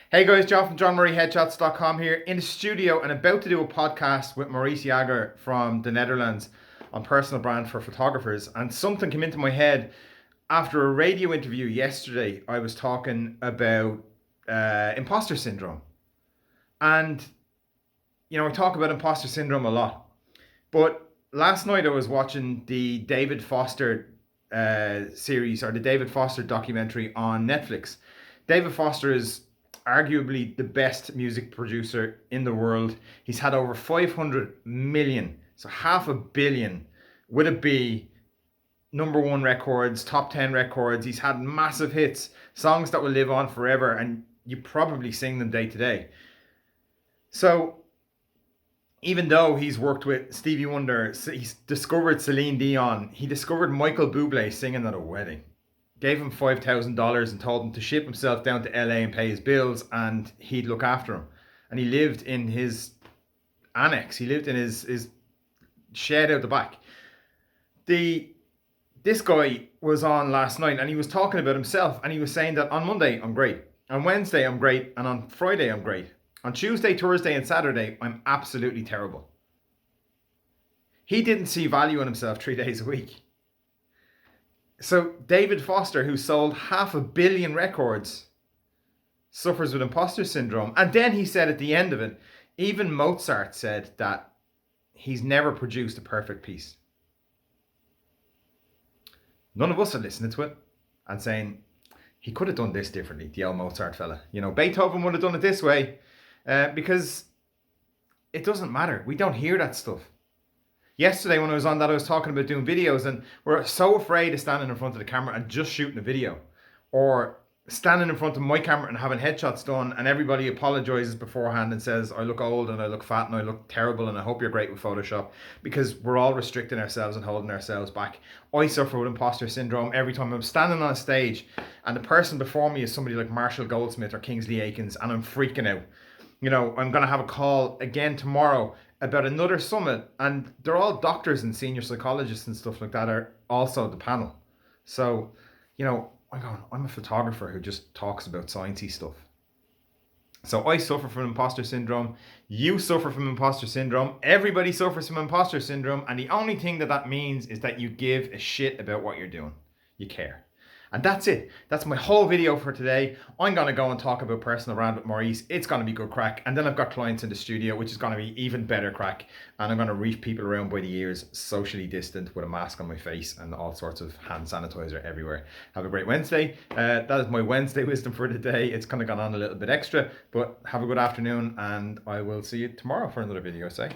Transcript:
Hey guys, John from JohnMurrayHeadshots.com here in the studio and about to do a podcast with Maurice Jager from the Netherlands on personal brand for photographers. And something came into my head after a radio interview yesterday. I was talking about imposter syndrome. And, I talk about imposter syndrome a lot. But last night I was watching the David Foster series or the David Foster documentary on Netflix. David Foster is arguably the best music producer in the world. He's had over 500 million, so half a billion would it be, number one records, top 10 records. He's had massive hits, songs that will live on forever, and you probably sing them day to day. So even though he's worked with Stevie Wonder, he's discovered Celine Dion, he discovered Michael Bublé singing at a wedding, gave him $5,000 and told him to ship himself down to LA and pay his bills and he'd look after him. And he lived in his annex, he lived in his shed out the back. This guy was on last night and he was talking about himself and he was saying that on Monday I'm great, on Wednesday I'm great, and on Friday I'm great. On Tuesday, Thursday, and Saturday, I'm absolutely terrible. He didn't see value in himself 3 days a week. So David Foster, who sold half a billion records, suffers with imposter syndrome. And then he said at the end of it, even Mozart said that he's never produced a perfect piece. None of us are listening to it and saying, he could have done this differently, the old Mozart fella. Beethoven would have done it this way. Because it doesn't matter. We don't hear that stuff. Yesterday when I was on that, I was talking about doing videos and we're so afraid of standing in front of the camera and just shooting a video. Or standing in front of my camera and having headshots done and everybody apologizes beforehand and says, I look old and I look fat and I look terrible and I hope you're great with Photoshop, because we're all restricting ourselves and holding ourselves back. I suffer with imposter syndrome every time I'm standing on a stage and the person before me is somebody like Marshall Goldsmith or Kingsley Akins and I'm freaking out. I'm going to have a call again tomorrow about another summit, and they're all doctors and senior psychologists and stuff like that are also the panel. So, I'm a photographer who just talks about sciencey stuff. So I suffer from imposter syndrome. You suffer from imposter syndrome. Everybody suffers from imposter syndrome. And the only thing that means is that you give a shit about what you're doing. You care. And that's it. That's my whole video for today. I'm going to go and talk about personal brand with Maurice. It's going to be good crack. And then I've got clients in the studio, which is going to be even better crack. And I'm going to reach people around by the ears, socially distant, with a mask on my face and all sorts of hand sanitizer everywhere. Have a great Wednesday. That is my Wednesday wisdom for the day. It's kind of gone on a little bit extra, but have a good afternoon and I will see you tomorrow for another video, say.